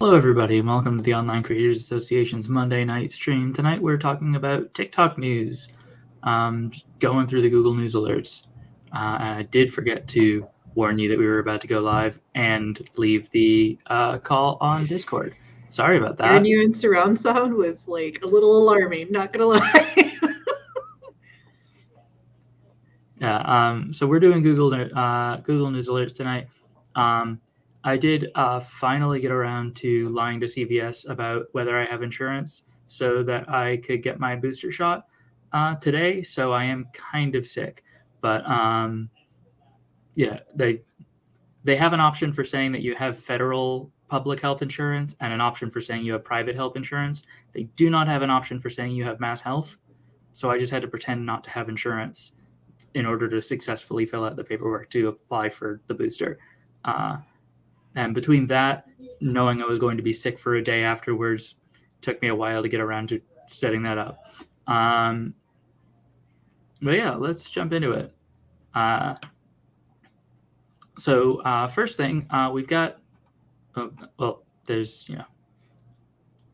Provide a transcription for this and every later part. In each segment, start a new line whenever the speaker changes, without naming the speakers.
Hello, everybody, and welcome to the Online Creators Association's Monday night stream. Tonight, we're talking about TikTok news. Just going through the Google News alerts, and I did forget to warn you that we were about to go live and leave the call on Discord. Sorry about that.
Hearing you in surround sound was like a little alarming. Not gonna lie.
Yeah. So we're doing Google News alerts tonight. I did finally get around to lying to CVS about whether I have insurance so that I could get my booster shot today. So I am kind of sick, but yeah, they have an option for saying that you have federal public health insurance and an option for saying you have private health insurance. They do not have an option for saying you have mass health. So I just had to pretend not to have insurance in order to successfully fill out the paperwork to apply for the booster. And between that, knowing I was going to be sick for a day afterwards, took me a while to get around to setting that up. But yeah, let's jump into it. So first thing, we've got, there's,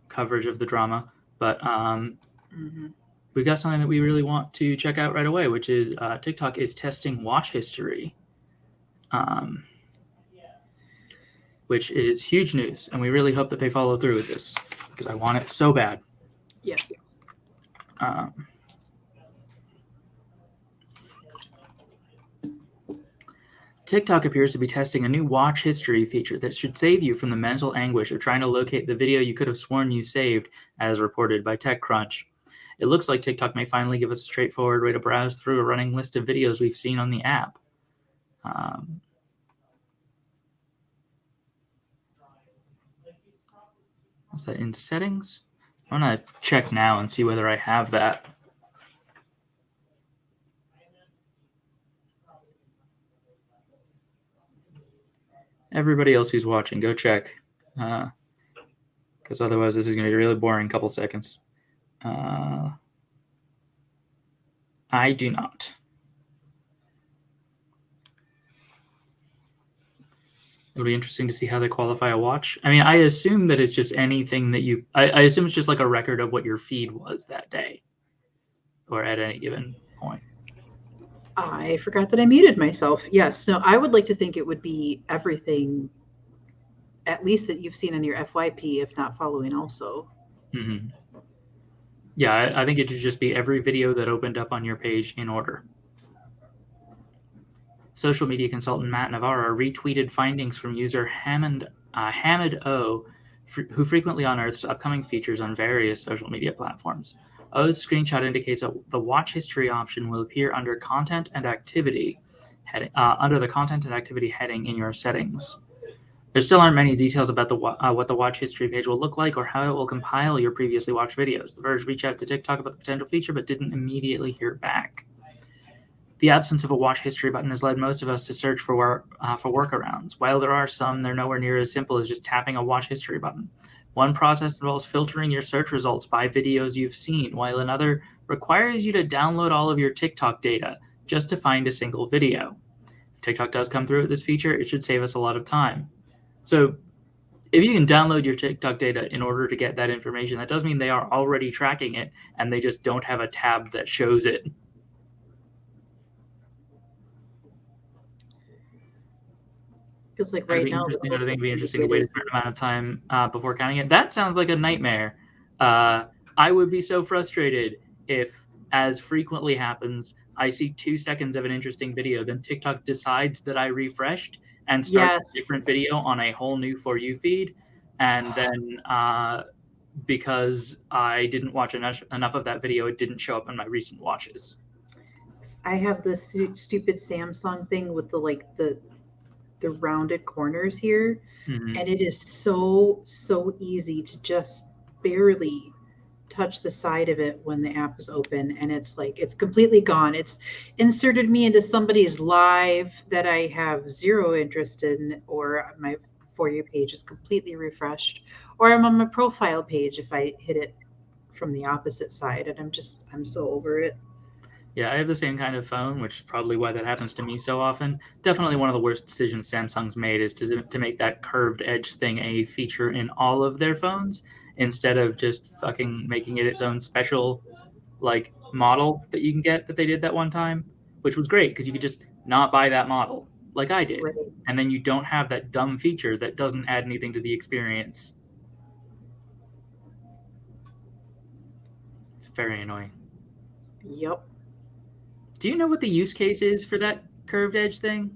coverage of the drama, but we've got something that we really want to check out right away, which is TikTok is testing watch history, which is huge news. And we really hope that they follow through with this because I want it so bad.
Yes.
TikTok appears to be testing a new watch history feature that should save you from the mental anguish of trying to locate the video you could have sworn you saved, as reported by TechCrunch. It looks like TikTok may finally give us a straightforward way to browse through a running list of videos we've seen on the app. What's that in settings? I'm going to check now and see whether I have that. Everybody else who's watching, go check. Because otherwise this is going to be a really boring couple seconds. I do not. It'll be interesting to see how they qualify a watch. I mean, I assume that it's just anything that you... I assume it's just like a record of what your feed was that day. Or at any given point.
I forgot that I muted myself. Yes. No, I would like to think it would be everything, at least that you've seen on your FYP, if not following also.
Mm-hmm. Yeah, I think it should just be every video that opened up on your page in order. Social media consultant Matt Navarro retweeted findings from user Hamid O, who frequently unearths upcoming features on various social media platforms. O's screenshot indicates that the watch history option will appear under content and activity, under the content and activity heading in your settings. There still aren't many details about what the watch history page will look like or how it will compile your previously watched videos. The Verge reached out to TikTok about the potential feature, but didn't immediately hear back. The absence of a watch history button has led most of us to search for workarounds. While there are some, they're nowhere near as simple as just tapping a watch history button. One process involves filtering your search results by videos you've seen, while another requires you to download all of your TikTok data just to find a single video. If TikTok does come through with this feature, it should save us a lot of time. So if you can download your TikTok data in order to get that information, that does mean they are already tracking it, and they just don't have a tab that shows it.
Because like right now,
I think it'd be interesting to wait a certain amount of time before counting it. That sounds like a nightmare. I would be so frustrated if, as frequently happens, I see 2 seconds of an interesting video, then TikTok decides that I refreshed and starts a different video on a whole new For You feed, and then because I didn't watch enough of that video, it didn't show up in my recent watches.
I have this stupid Samsung thing with the rounded corners here, and it is so easy to just barely touch the side of it when the app is open, and it's like it's completely gone. It's inserted me into somebody's live that I have zero interest in, or my For You page is completely refreshed, or I'm on my profile page if I hit it from the opposite side, and I'm so over it.
Yeah, I have the same kind of phone, which is probably why that happens to me so often. Definitely one of the worst decisions Samsung's made is to make that curved edge thing a feature in all of their phones instead of just fucking making it its own special like model that you can get that they did that one time, which was great because you could just not buy that model like I did.
Right.
And then you don't have that dumb feature that doesn't add anything to the experience. It's very annoying.
Yep.
Do you know what the use case is for that curved edge thing?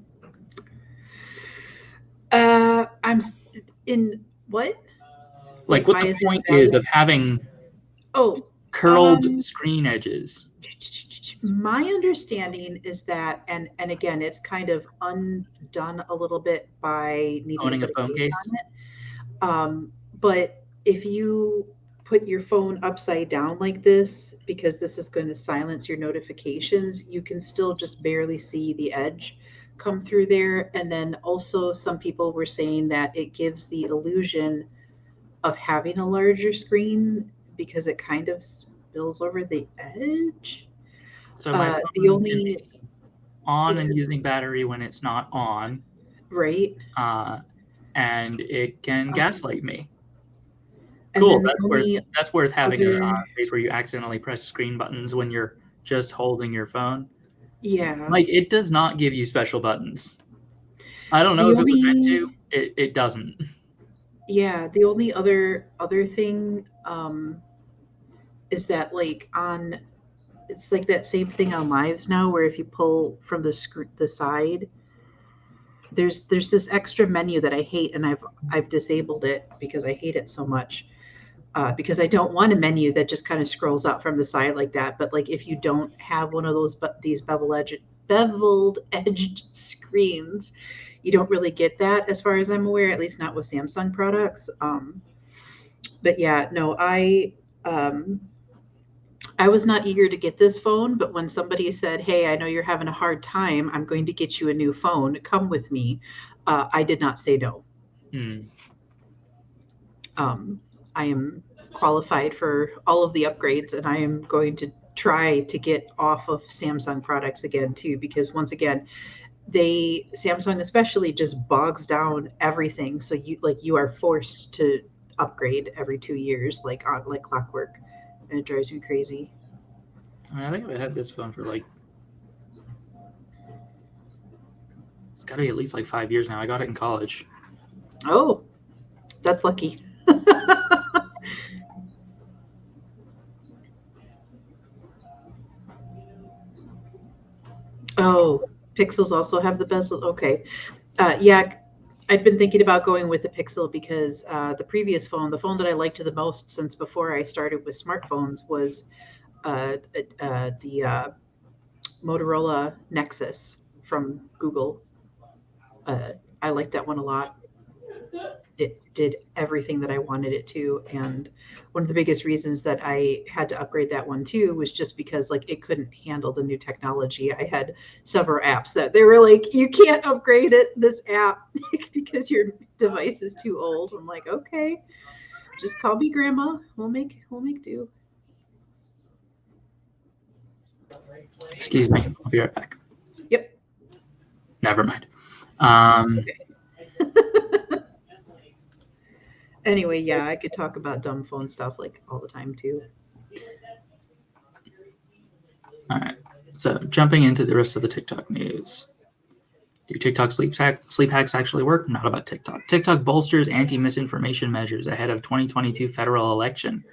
I'm in what?
Like what
why
the
is
point
that
is of having curled screen edges.
My understanding is that, and again, it's kind of undone a little bit by needing
Owning
to
a
put
phone
a
case.
on it. But if you put your phone upside down like this, because this is going to silence your notifications, you can still just barely see the edge come through there. And then also some people were saying that it gives the illusion of having a larger screen because it kind of spills over the edge.
So my phone
The
can
only
be on and using battery when it's not on,
right,
and it can gaslight me.
and
Cool.
then the
That's worth having a
other,
space where you accidentally press screen buttons when you're just holding your phone.
yeah,
Like it does not give you special buttons. I don't know
the
if it was meant to.
only
It doesn't.
yeah, the only other thing is that like on it's like that same thing on lives now where if you pull from the side, there's this extra menu that I hate, and I've disabled it because I hate it so much. Because I don't want a menu that just kind of scrolls out from the side like that. But like if you don't have one of those these beveled edged screens, you don't really get that as far as I'm aware, at least not with Samsung products. But yeah, no, I was not eager to get this phone, but when somebody said, "Hey, I know you're having a hard time. I'm going to get you a new phone. Come with me," I did not say no. I am qualified for all of the upgrades, and I am going to try to get off of Samsung products again too, because once again, Samsung especially just bogs down everything. So you are forced to upgrade every 2 years, like clockwork, and it drives me crazy.
I think I've had this phone for like it's got to be at least like 5 years now. I got it in college.
Oh, that's lucky. Oh, Pixels also have the bezel. Okay. Yeah, I've been thinking about going with the Pixel because the previous phone, the phone that I liked the most since before I started with smartphones, was the Motorola Nexus from Google. I liked that one a lot. It did everything that I wanted it to, and one of the biggest reasons that I had to upgrade that one too was just because like it couldn't handle the new technology. I had several apps that they were like, you can't upgrade this app because your device is too old. I'm like, okay, just call me grandma. We'll make do.
Excuse me. I'll be right back.
Yep.
Never mind.
Anyway, yeah, I could talk about dumb phone stuff like all the time too.
All right. So jumping into the rest of the TikTok news. Do TikTok sleep hacks actually work? Not about TikTok. TikTok bolsters anti-misinformation measures ahead of 2022 federal election.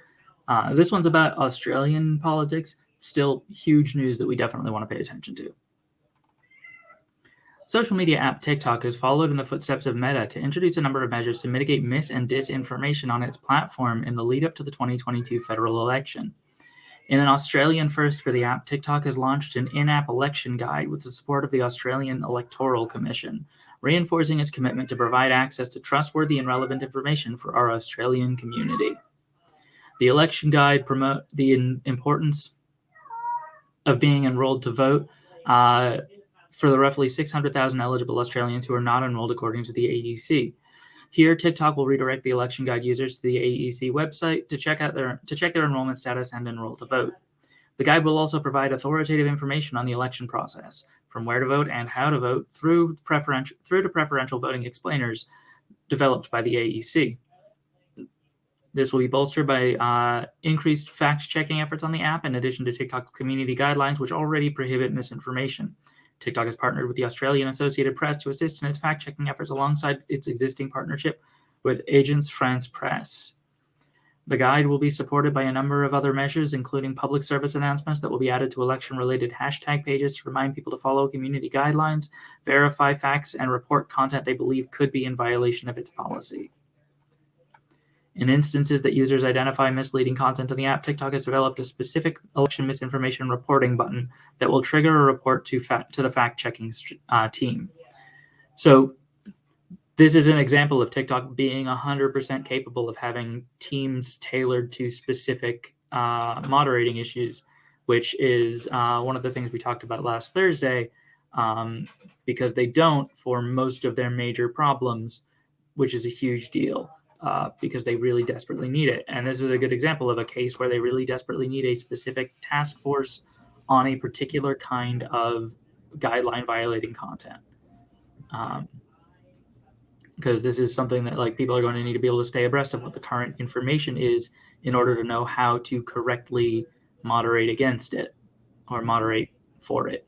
This one's about Australian politics. Still huge news that we definitely want to pay attention to. Social media app TikTok has followed in the footsteps of Meta to introduce a number of measures to mitigate mis and disinformation on its platform in the lead up to the 2022 federal election. In an Australian first for the app, TikTok has launched an in-app election guide with the support of the Australian Electoral Commission, reinforcing its commitment to provide access to trustworthy and relevant information for our Australian community. The election guide promotes the importance of being enrolled to vote for the roughly 600,000 eligible Australians who are not enrolled according to the AEC. Here, TikTok will redirect the election guide users to the AEC website to check their enrollment status and enroll to vote. The guide will also provide authoritative information on the election process, from where to vote and how to vote, through to preferential voting explainers developed by the AEC. This will be bolstered by increased fact-checking efforts on the app, in addition to TikTok's community guidelines, which already prohibit misinformation. TikTok has partnered with the Australian Associated Press to assist in its fact-checking efforts alongside its existing partnership with Agence France-Presse. The guide will be supported by a number of other measures, including public service announcements that will be added to election-related hashtag pages to remind people to follow community guidelines, verify facts, and report content they believe could be in violation of its policy. In instances that users identify misleading content on the app, TikTok has developed a specific election misinformation reporting button that will trigger a report to the fact-checking team. So this is an example of TikTok being 100% capable of having teams tailored to specific moderating issues, which is one of the things we talked about last Thursday, because they don't for most of their major problems, which is a huge deal. Because they really desperately need it. And this is a good example of a case where they really desperately need a specific task force on a particular kind of guideline violating content. Because this is something that people are going to need to be able to stay abreast of what the current information is in order to know how to correctly moderate against it or moderate for it.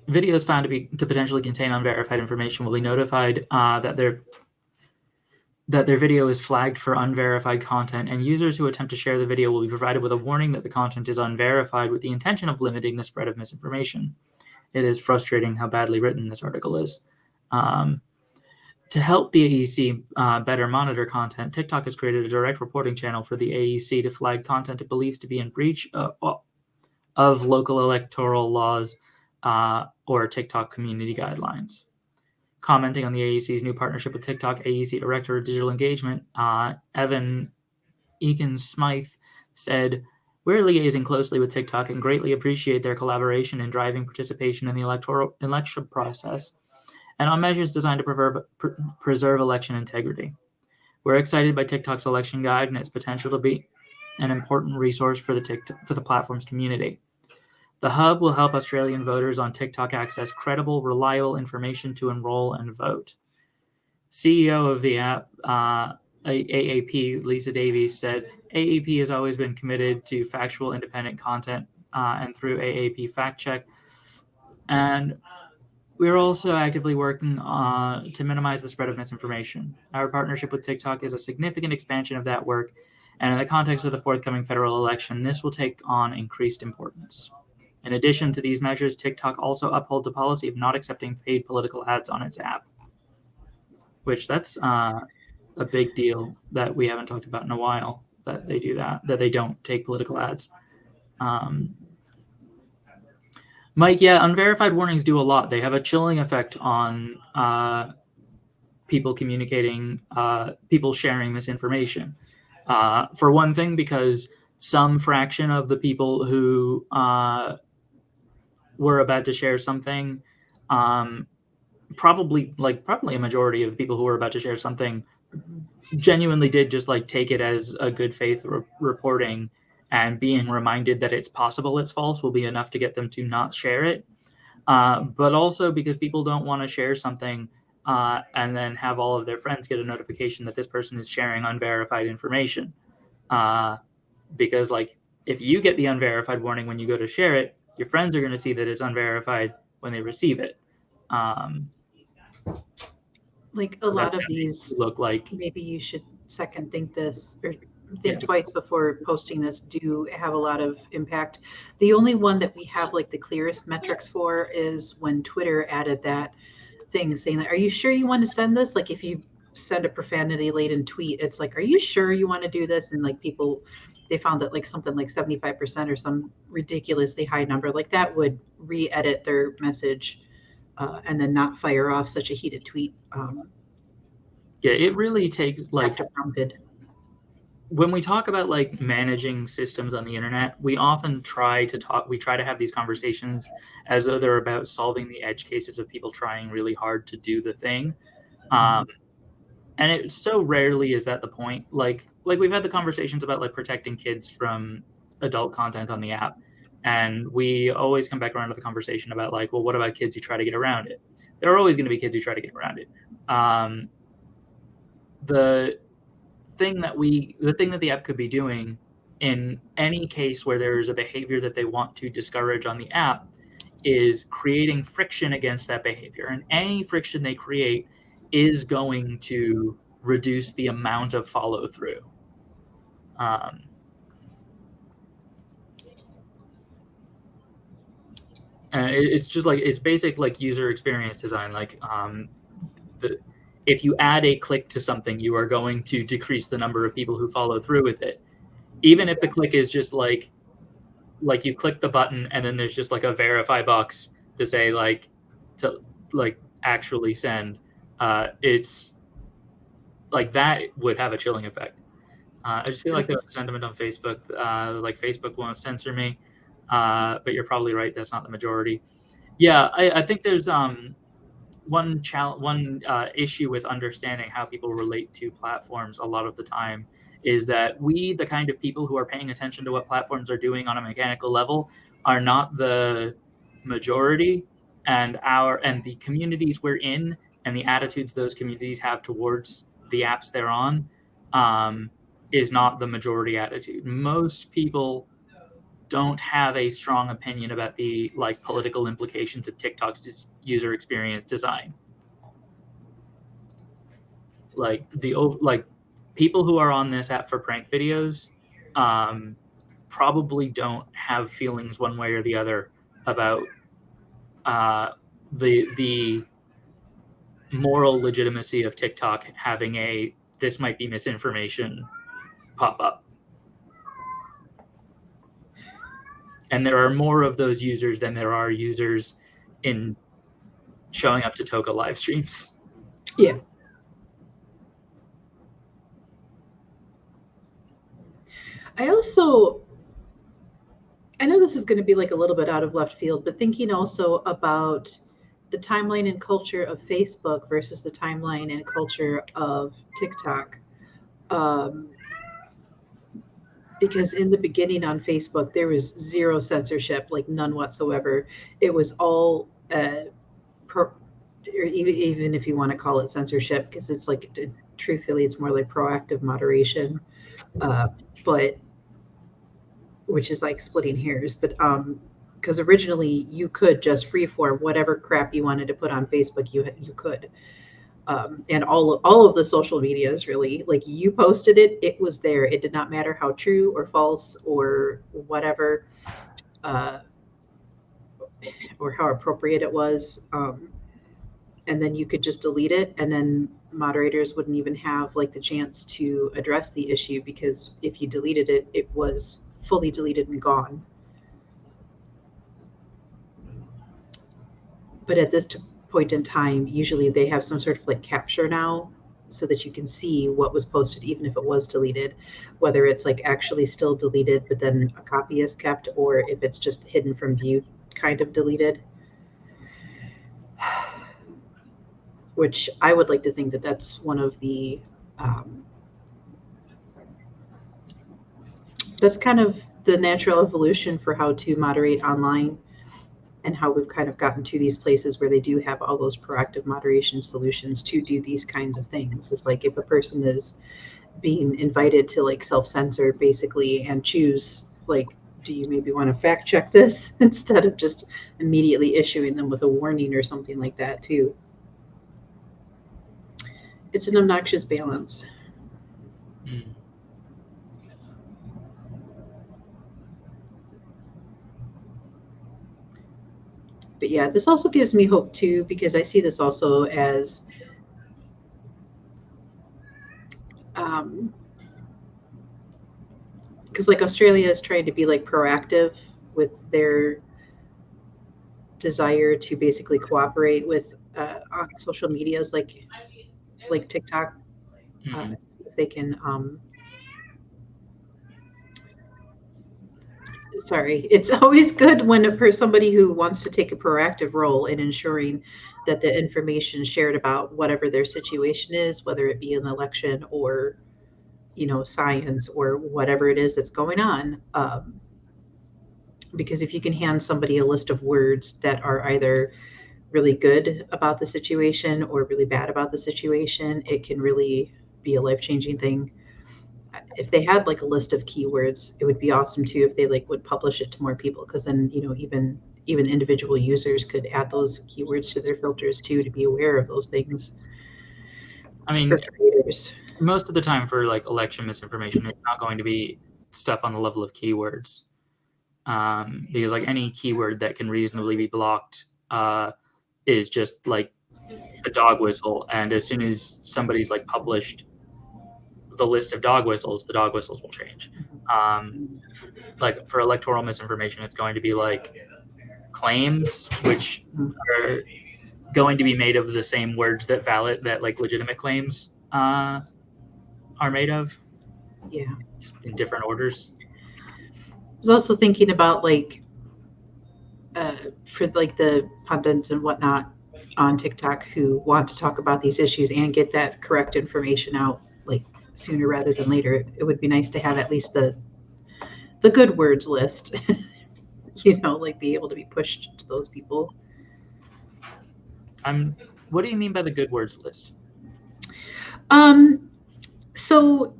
Videos found to potentially contain unverified information will be notified that their video is flagged for unverified content, and users who attempt to share the video will be provided with a warning that the content is unverified, with the intention of limiting the spread of misinformation. It is frustrating how badly written this article is. To help the AEC better monitor content, TikTok has created a direct reporting channel for the AEC to flag content it believes to be in breach of local electoral laws or TikTok community guidelines. Commenting on the AEC's new partnership with TikTok, AEC Director of Digital Engagement, Evan Egan-Smythe, said, "We're liaising closely with TikTok and greatly appreciate their collaboration in driving participation in the election process and on measures designed to preserve election integrity. We're excited by TikTok's election guide and its potential to be an important resource for the platform's community. The hub will help Australian voters on TikTok access credible, reliable information to enroll and vote." CEO of the app, AAP, Lisa Davies, said, "AAP has always been committed to factual, independent content and through AAP Fact Check. And we're also actively working to minimize the spread of misinformation. Our partnership with TikTok is a significant expansion of that work, and in the context of the forthcoming federal election, this will take on increased importance. In addition to these measures, TikTok also upholds a policy of not accepting paid political ads on its app," which that's a big deal that we haven't talked about in a while, that they do that they don't take political ads. Mike, yeah, unverified warnings do a lot. They have a chilling effect on people communicating, people sharing misinformation. For one thing, because some fraction of the people who were about to share something, probably a majority of the people who were about to share something genuinely did just take it as a good faith reporting, and being reminded that it's possible it's false will be enough to get them to not share it. But also because people don't want to share something and then have all of their friends get a notification that this person is sharing unverified information. Because if you get the unverified warning when you go to share it, your friends are going to see that it's unverified when they receive it.
A lot of these
look like,
maybe you should second think this or think twice before posting this, do have a lot of impact. The only one that we have the clearest metrics for is when Twitter added that thing saying that, "Are you sure you want to send this?" If you send a profanity laden tweet, it's "Are you sure you want to do this?" And people, they found that something 75% or some ridiculously high number that would re-edit their message and then not fire off such a heated tweet.
Yeah, it really takes
after prompted.
When we talk about managing systems on the internet, we often try to have these conversations as though they're about solving the edge cases of people trying really hard to do the thing. And it so rarely is that the point. like we've had the conversations about like protecting kids from adult content on the app, and we always come back around to the conversation about like, well, what about kids who try to get around it? There are always going to be kids who try to get around it. The thing that the app could be doing in any case where there is a behavior that they want to discourage on the app is creating friction against that behavior, and any friction they create is going to reduce the amount of follow through. It's just like, it's basic like user experience design. Like if you add a click to something, you are going to decrease the number of people who follow through with it, even if the click is just like you click the button and then there's just like a verify box to say like to like actually send. It's like that would have a chilling effect. I just feel like there's a sentiment on Facebook, like Facebook won't censor me, but you're probably right. That's not the majority. Yeah, I think there's one issue with understanding how people relate to platforms a lot of the time is that we, the kind of people who are paying attention to what platforms are doing on a mechanical level, are not the majority, and the communities we're in and the attitudes those communities have towards the apps they're on is not the majority attitude. Most people don't have a strong opinion about the like political implications of TikTok's user experience design. Like people who are on this app for prank videos probably don't have feelings one way or the other about the moral legitimacy of TikTok having a "this might be misinformation" pop up. And there are more of those users than there are users in showing up to TOCA live streams.
Yeah. I know this is going to be like a little bit out of left field, but thinking also about the timeline and culture of Facebook versus the timeline and culture of TikTok. Because in the beginning on Facebook, there was zero censorship, like none whatsoever. It was all, or even if you want to call it censorship, because it's like, truthfully, it's more like proactive moderation, but which is like splitting hairs. But because originally you could just freeform whatever crap you wanted to put on Facebook, you could. And all of the social medias, really, like you posted it, it was there. It did not matter how true or false or whatever, or how appropriate it was. And then you could just delete it, and then moderators wouldn't even have like the chance to address the issue, because if you deleted it, it was fully deleted and gone. But at this point in time, usually they have some sort of like capture now, so that you can see what was posted, even if it was deleted, whether it's like actually still deleted, but then a copy is kept, or if it's just hidden from view, kind of deleted. Which I would like to think that that's one of the, that's kind of the natural evolution for how to moderate online, and how we've kind of gotten to these places where they do have all those proactive moderation solutions to do these kinds of things. It's like if a person is being invited to like self-censor basically and choose like, do you maybe want to fact check this, instead of just immediately issuing them with a warning or something like that too. It's an obnoxious balance. But yeah, this also gives me hope too, because I see this also as because like Australia is trying to be like proactive with their desire to basically cooperate with on social medias like TikTok. If they can sorry, it's always good when somebody who wants to take a proactive role in ensuring that the information shared about whatever their situation is, whether it be an election or science or whatever it is that's going on. Because if you can hand somebody a list of words that are either really good about the situation or really bad about the situation, it can really be a life-changing thing. If they had like a list of keywords, it would be awesome too if they like would publish it to more people, because then even individual users could add those keywords to their filters too, to be aware of those things.
I mean,
for creators.
Most of the time for like election misinformation, it's not going to be stuff on the level of keywords, because like any keyword that can reasonably be blocked is just like a dog whistle, and as soon as somebody's like published the list of dog whistles, the dog whistles will change. Like for electoral misinformation, it's going to be like claims, which are going to be made of the same words that like legitimate claims are made of.
Yeah.
Just in different orders.
I was also thinking about like for like the pundits and whatnot on TikTok who want to talk about these issues and get that correct information out like sooner rather than later. It would be nice to have at least the good words list, like be able to be pushed to those people.
What do you mean by the good words list?
So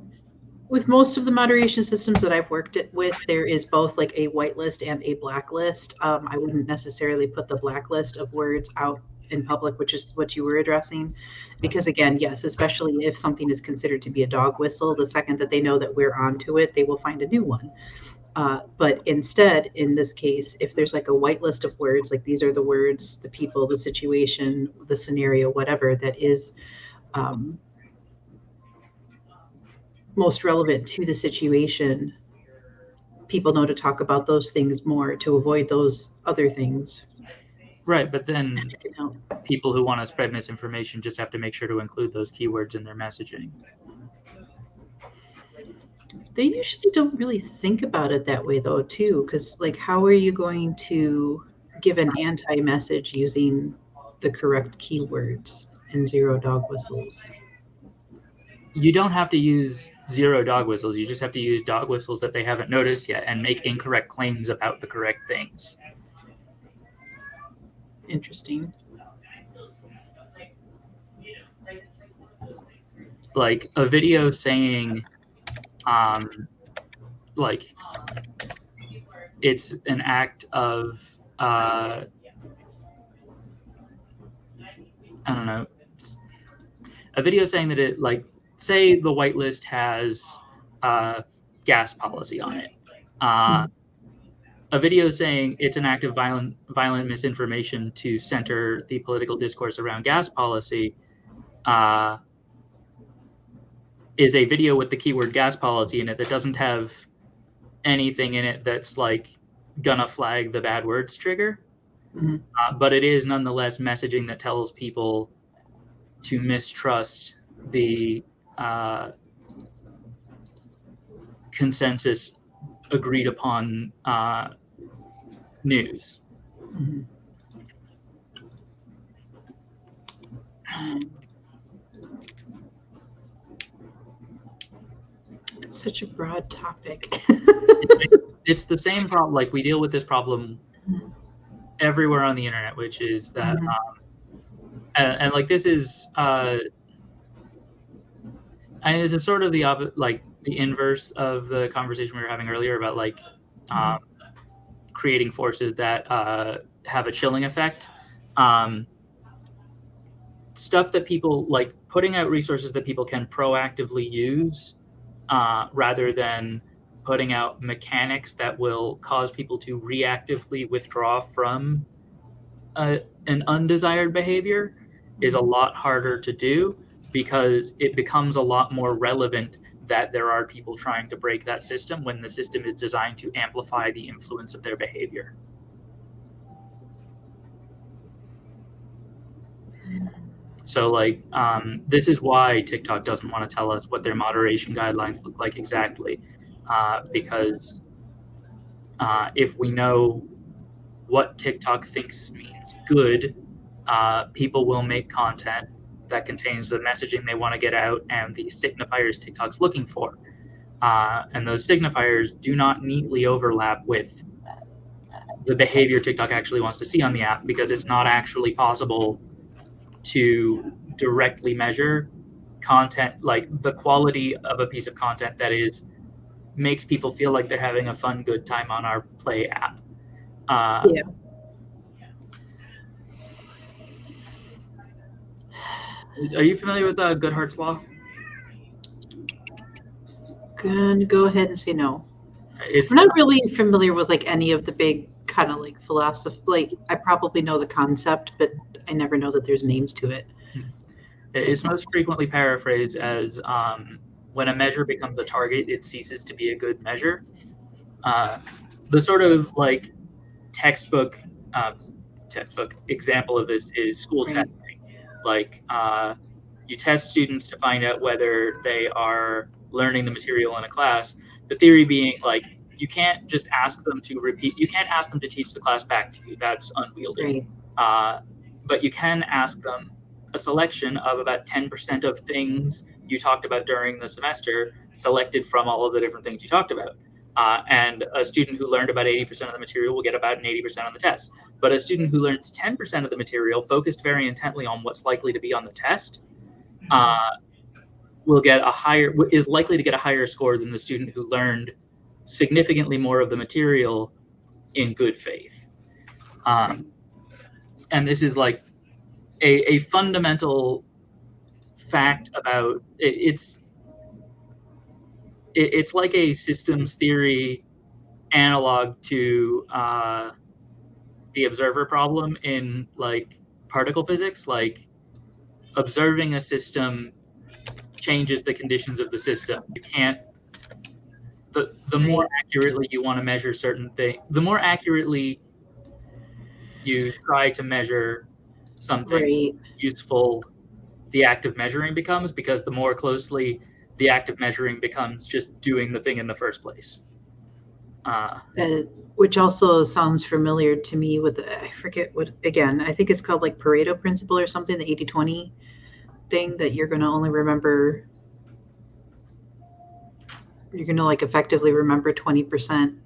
with most of the moderation systems that I've worked with, there is both like a whitelist and a blacklist. I wouldn't necessarily put the blacklist of words out in public, which is what you were addressing, because again, yes, especially if something is considered to be a dog whistle, the second that they know that we're onto it, they will find a new one. But instead, in this case, if there's like a whitelist of words, like these are the words, the people, the situation, the scenario, whatever that is most relevant to the situation, people know to talk about those things more to avoid those other things.
Right, but then people who want to spread misinformation just have to make sure to include those keywords in their messaging.
They usually don't really think about it that way though too, because like how are you going to give an anti-message using the correct keywords and zero dog whistles?
You don't have to use zero dog whistles. You just have to use dog whistles that they haven't noticed yet and make incorrect claims about the correct things.
Interesting.
Like a video saying, like it's an act of, I don't know, a video saying that it like, say the whitelist has gas policy on it. A video saying it's an act of violent misinformation to center the political discourse around gas policy is a video with the keyword gas policy in it that doesn't have anything in it that's like gonna flag the bad words trigger. But it is nonetheless messaging that tells people to mistrust the consensus agreed upon news.
It's such a broad topic.
It's the same problem. Like we deal with this problem everywhere on the internet, which is that, and like this is, and this is sort of the like the inverse of the conversation we were having earlier about like creating forces that have a chilling effect. Stuff that people like putting out resources that people can proactively use rather than putting out mechanics that will cause people to reactively withdraw from an undesired behavior is a lot harder to do, because it becomes a lot more relevant that there are people trying to break that system when the system is designed to amplify the influence of their behavior. So like this is why TikTok doesn't want to tell us what their moderation guidelines look like exactly, because if we know what TikTok thinks means good, people will make content that contains the messaging they want to get out and the signifiers TikTok's looking for. And those signifiers do not neatly overlap with the behavior TikTok actually wants to see on the app, because it's not actually possible to directly measure content, like the quality of a piece of content that makes people feel like they're having a fun, good time on our Play app.
Yeah.
Are you familiar with Goodhart's Law?
Gonna go ahead and say no.
It's
I'm not really familiar with like any of the big kind of like philosophy. Like I probably know the concept, but I never know that there's names to it.
It's most frequently paraphrased as when a measure becomes a target, it ceases to be a good measure. The sort of like textbook example of this is school
Right.
testing. Like you test students to find out whether they are learning the material in a class. The theory being like you can't just ask them to repeat. You can't ask them to teach the class back to you. That's unwieldy.
Right.
But you can ask them a selection of about 10% of things you talked about during the semester, selected from all of the different things you talked about. And a student who learned about 80% of the material will get about an 80% on the test. But a student who learns 10% of the material, focused very intently on what's likely to be on the test, is likely to get a higher score than the student who learned significantly more of the material in good faith. And this is like a fundamental fact about it. It's like a systems theory analog to the observer problem in like particle physics. Like observing a system changes the conditions of the system. You can't. The more accurately you want to measure certain things, the more accurately you try to measure something useful the act of measuring becomes, because the more closely the act of measuring becomes just doing the thing in the first place.
Which also sounds familiar to me with, I forget what, again, I think it's called like Pareto Principle or something, the 80-20 thing, that you're going to only remember, you're going to like effectively remember 20%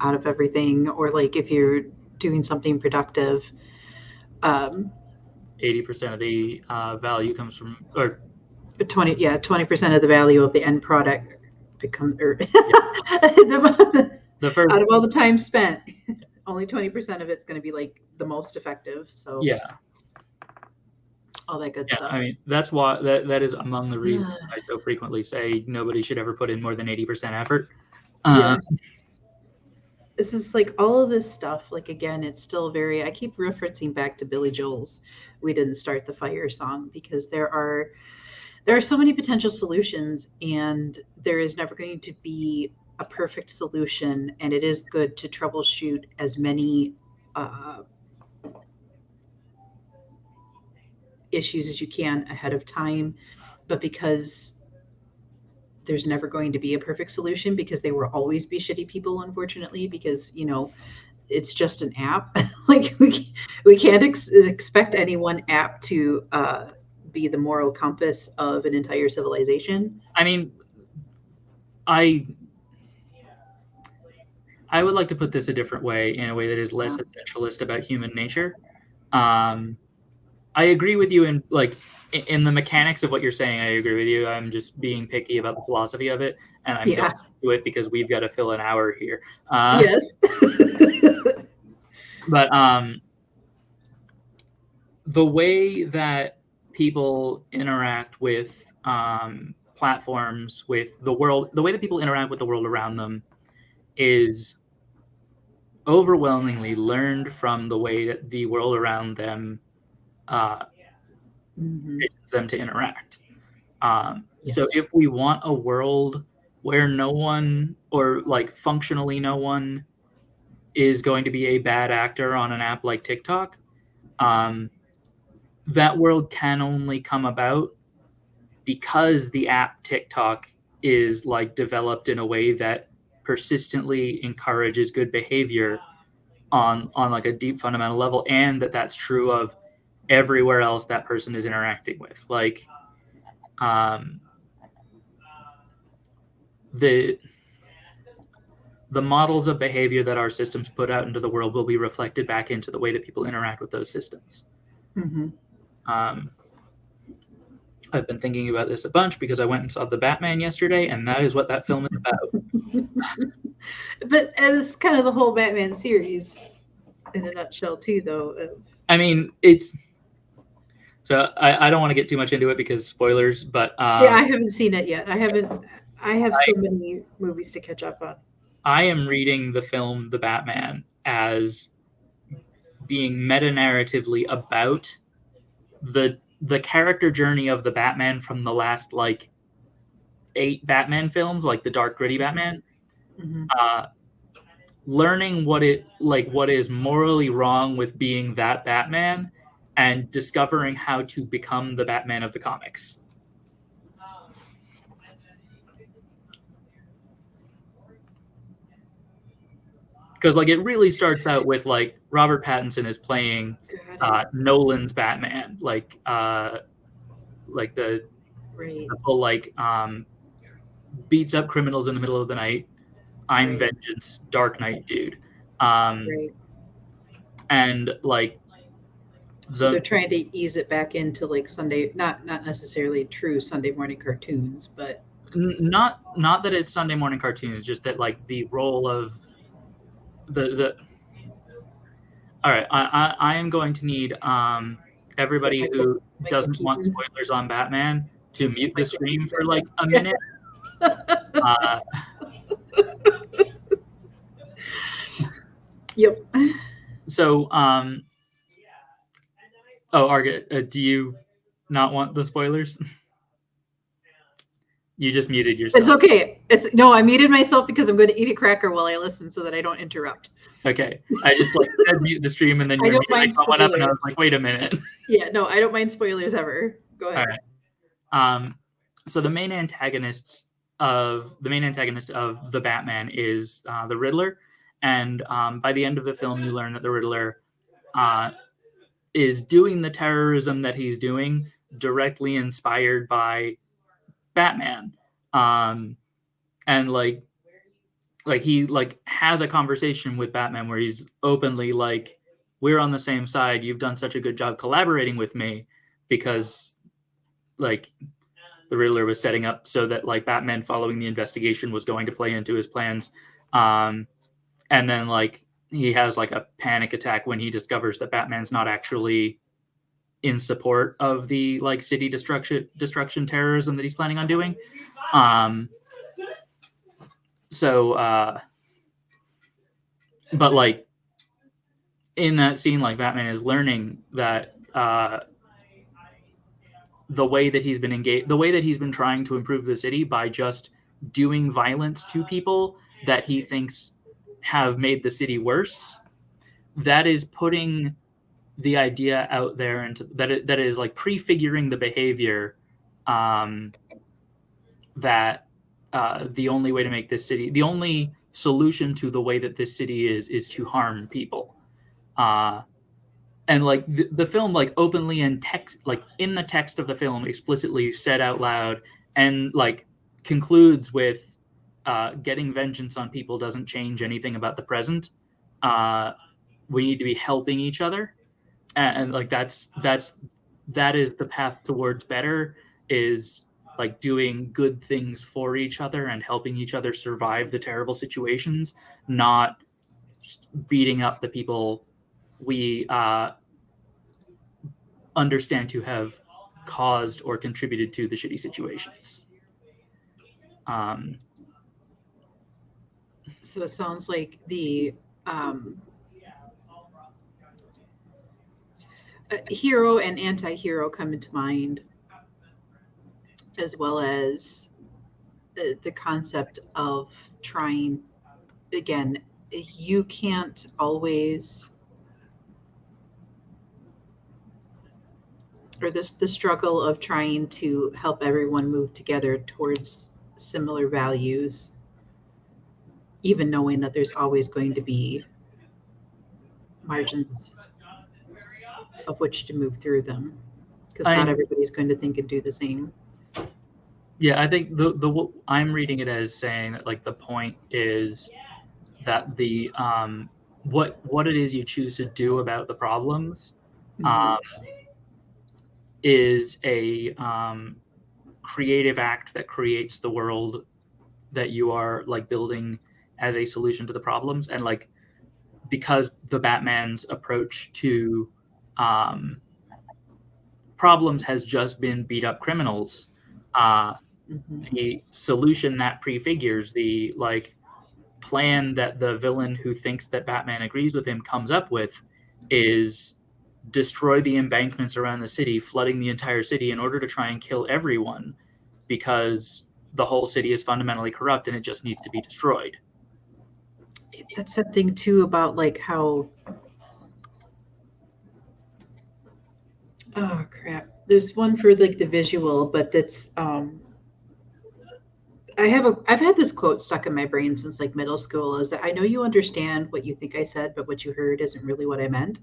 out of everything. Or like if you're doing something productive,
80% of the value comes from, or
20% of the value of the end product become, or
the first,
out of all the time spent, only 20% of it's going to be like the most effective. So
yeah,
all that good stuff.
I mean, that's why that is among the reasons I so frequently say nobody should ever put in more than 80% effort.
Yes. This is like all of this stuff. Like, again, it's still very, I keep referencing back to Billy Joel's "We Didn't Start the Fire" song, because there are so many potential solutions, and there is never going to be a perfect solution. And it is good to troubleshoot as many issues as you can ahead of time. But because there's never going to be a perfect solution, because there will always be shitty people, unfortunately, because, you know, it's just an app. Like we can't expect any one app to be the moral compass of an entire civilization.
I mean, I would like to put this a different way, in a way that is less essentialist about human nature. I agree with you in like in the mechanics of what you're saying. I agree with you. I'm just being picky about the philosophy of it, and I'm going to it because we've got to fill an hour here.
Yes.
But the way that people interact with platforms, with the world, the way that people interact with the world around them is overwhelmingly learned from the way that the world around them teaches them to interact. So if we want a world where no one, or like functionally no one, is going to be a bad actor on an app like TikTok, that world can only come about because the app TikTok is like developed in a way that persistently encourages good behavior on like a deep fundamental level, and that's true of everywhere else that person is interacting with. Like, the models of behavior that our systems put out into the world will be reflected back into the way that people interact with those systems.
Mm-hmm.
I've been thinking about this a bunch because I went and saw The Batman yesterday, and that is what that film is about.
But it's kind of the whole Batman series in a nutshell, too, though.
I mean, it's... So I don't want to get too much into it because spoilers, but...
yeah, I haven't seen it yet. I have so many movies to catch up on.
I am reading the film The Batman as being meta-narratively about the character journey of the Batman from the last, like, 8 Batman films, like the dark, gritty Batman.
Mm-hmm.
Learning what is morally wrong with being that Batman and discovering how to become the Batman of the comics. Because, like, it really starts out with, like, Robert Pattinson is playing Nolan's Batman, like the whole, like, beats up criminals in the middle of the night. I'm vengeance, Dark Knight dude. And, like,
so they're trying to ease it back into, like, Sunday, not necessarily true Sunday morning cartoons, but
not that it's Sunday morning cartoons, just that, like, the role of the all right, I am going to need everybody who doesn't want spoilers on Batman to mute the stream for, like, a minute.
Yep.
So, Arget, do you not want the spoilers? You just muted yourself.
It's okay. No, I muted myself because I'm going to eat a cracker while I listen so that I don't interrupt.
Okay. I just, like, said mute the stream, and then your music went up, and I was like, wait a minute.
Yeah, no, I don't mind spoilers ever. Go ahead.
All right. So the main antagonist of the Batman is the Riddler, and by the end of the film, you learn that the Riddler is doing the terrorism that he's doing directly inspired by Batman, and like he, like, has a conversation with Batman where he's openly like, we're on the same side, you've done such a good job collaborating with me, because, like, the Riddler was setting up so that, like, Batman following the investigation was going to play into his plans, and then, like, he has, like, a panic attack when he discovers that Batman's not actually in support of the, like, city destruction terrorism that he's planning on doing. But, like, in that scene, like, Batman is learning that the way that he's been trying to improve the city by just doing violence to people that he thinks have made the city worse, that is putting the idea out there, and that is like prefiguring the behavior that the only way to make this city, the only solution to the way that this city is to harm people. And, like, the film, like, openly in text, like, in the text of the film, explicitly said out loud, and, like, concludes with getting vengeance on people doesn't change anything about the present. We need to be helping each other, and like, that is the path towards better, is, like, doing good things for each other and helping each other survive the terrible situations, not just beating up the people we understand to have caused or contributed to the shitty situations.
So it sounds like the hero and anti-hero come into mind, as well as the concept of trying, again, you can't always, or the struggle of trying to help everyone move together towards similar values, even knowing that there's always going to be margins of which to move through them, because not everybody's going to think and do the same.
Yeah, I think the I'm reading it as saying that like the point is that the what it is you choose to do about the problems is a creative act that creates the world that you are like building as a solution to the problems. And like because the Batman's approach to problems has just been beat up criminals, the solution that prefigures the like plan that the villain who thinks that Batman agrees with him comes up with is destroy the embankments around the city, flooding the entire city in order to try and kill everyone, because the whole city is fundamentally corrupt and it just needs to be destroyed.
That's something too about like how, oh crap, there's one for like the visual, but that's I've had this quote stuck in my brain since like middle school, is that I know you understand what you think I said, but what you heard isn't really what I meant.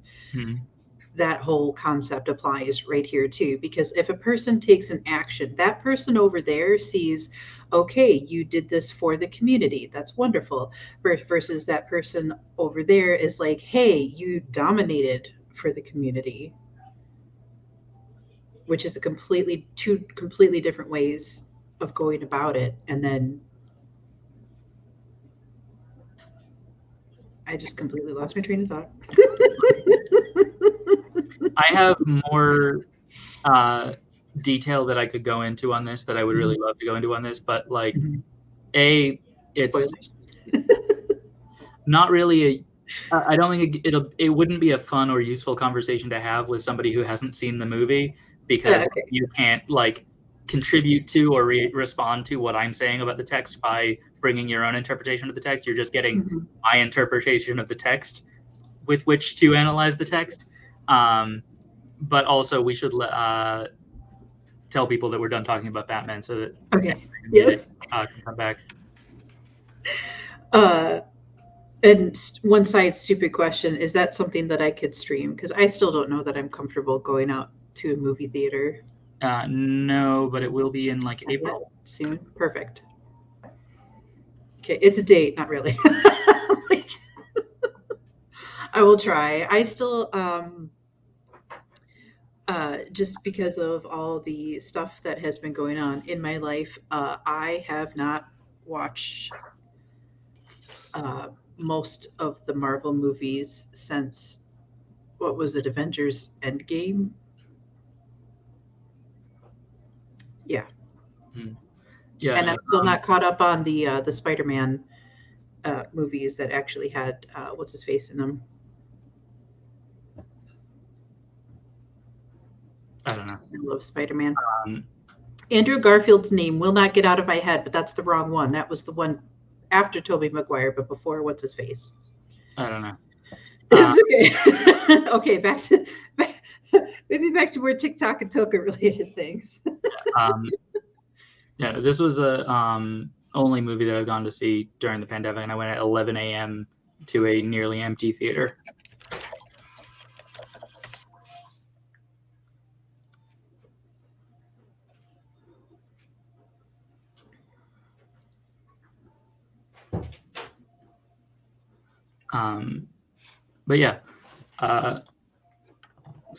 That whole concept applies right here too, because if a person takes an action, that person over there sees, okay, you did this for the community, that's wonderful, versus that person over there is like, hey, you dominated for the community, which is two completely different ways of going about it. And then I just completely lost my train of thought.
I have more detail that I could go into on this that I would really love to go into on this, but like it's
spoilers.
Not really I don't think it wouldn't be a fun or useful conversation to have with somebody who hasn't seen the movie, because you can't like contribute to or respond to what I'm saying about the text by bringing your own interpretation of the text. You're just getting my interpretation of the text with which to analyze the text. But also we should tell people that we're done talking about Batman so that can come back.
And one side stupid question, is that something that I could stream? Because I still don't know that I'm comfortable going out to a movie theater.
No, but it will be in like April.
Soon. Perfect. Okay, it's a date, not really. Like, I will try. I still just because of all the stuff that has been going on in my life, I have not watched most of the Marvel movies since, what was it, Avengers Endgame? Yeah.
Yeah.
And I'm still not caught up on the Spider-Man movies that actually had what's his face in them.
I don't know.
I love Spider-Man. Andrew Garfield's name will not get out of my head, but that's the wrong one. That was the one after Tobey Maguire, but before what's his face.
I don't know.
It's okay. Okay, back to more TikTok and TOCA related things.
Yeah, this was the only movie that I've gone to see during the pandemic, and I went at 11 a.m. to a nearly empty theater. But yeah, let's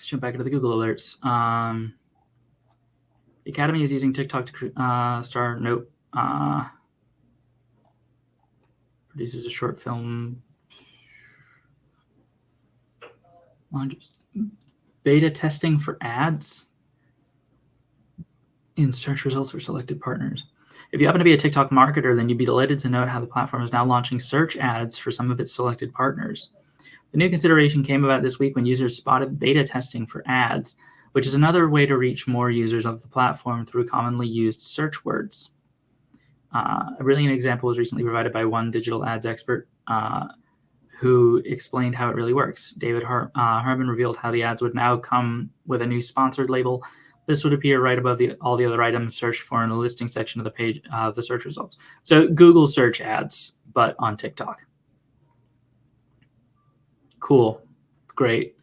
jump back into the Google alerts. The Academy is using TikTok to star. Nope. Produces a short film. Beta testing for ads in search results for selected partners. If you happen to be a TikTok marketer, then you'd be delighted to note how the platform is now launching search ads for some of its selected partners. The new consideration came about this week when users spotted beta testing for ads, which is another way to reach more users of the platform through commonly used search words. A brilliant example was recently provided by one digital ads expert who explained how it really works. David Harmon revealed how the ads would now come with a new sponsored label. This would appear right above all the other items searched for in the listing section of the page of the search results. So Google search ads, but on TikTok. Cool. Great.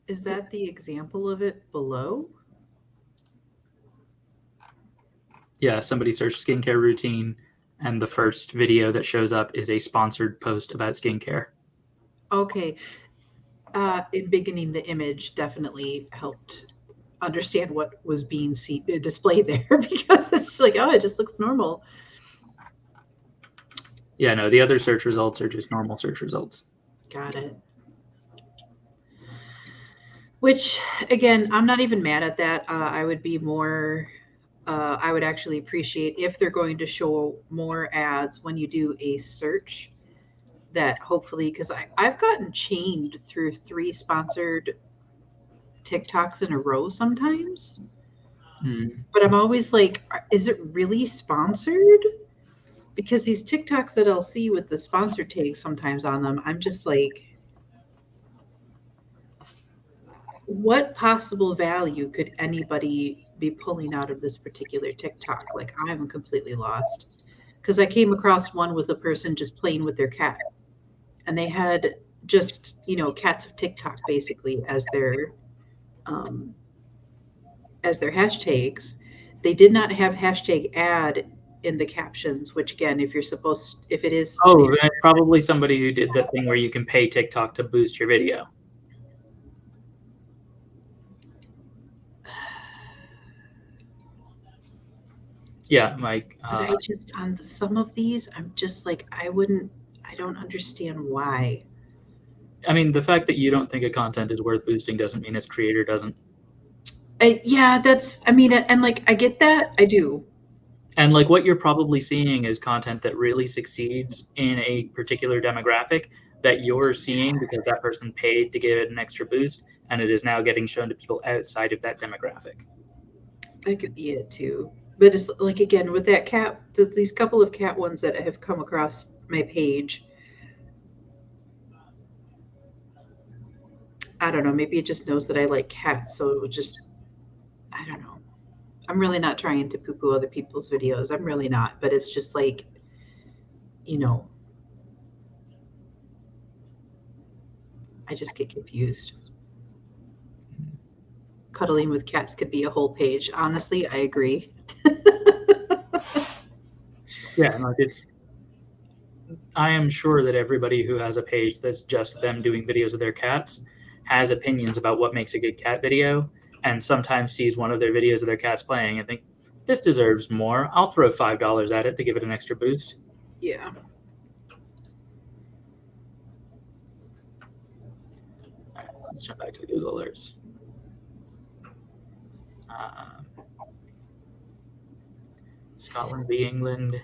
Is that the example of it below?
Yeah, somebody searched skincare routine, and the first video that shows up is a sponsored post about skincare.
Okay. In beginning, the image definitely helped understand what was being displayed there because it's like, oh, it just looks normal.
Yeah, no, the other search results are just normal search results.
Got it. Which, again, I'm not even mad at that. I would be more, I would actually appreciate if they're going to show more ads when you do a search that hopefully, because I've gotten chained through 3 sponsored TikToks in a row sometimes. But I'm always like, is it really sponsored? Because these TikToks that I'll see with the sponsor tags sometimes on them, I'm just like, what possible value could anybody be pulling out of this particular TikTok? Like, I'm completely lost. Because I came across one with a person just playing with their cat, and they had just, cats of TikTok basically um, as their hashtags. They did not have hashtag ad in the captions, which again, if it is,
Oh, then it's probably somebody who did that thing where you can pay TikTok to boost your video. Yeah, Mike.
but I just, on some of these, I'm just like, I don't understand why.
I mean, the fact that you don't think a content is worth boosting doesn't mean its creator doesn't.
Yeah, I mean, and like, I get that. I do.
And like what you're probably seeing is content that really succeeds in a particular demographic that you're seeing because that person paid to give it an extra boost, and it is now getting shown to people outside of that demographic.
I could be it too. But it's like, again, with that cat, there's these couple of cat ones that have come across my page. I don't know. Maybe it just knows that I like cats. So it would just, I don't know. I'm really not trying to poo poo other people's videos. I'm really not. But it's just like, you know, I just get confused. Cuddling with cats could be a whole page. Honestly, I agree.
Yeah, and like I am sure that everybody who has a page that's just them doing videos of their cats has opinions about what makes a good cat video, and sometimes sees one of their videos of their cats playing and think, this deserves more. I'll throw $5 at it to give it an extra boost.
Yeah.
All right, let's jump back to the Google alerts. Scotland v. England.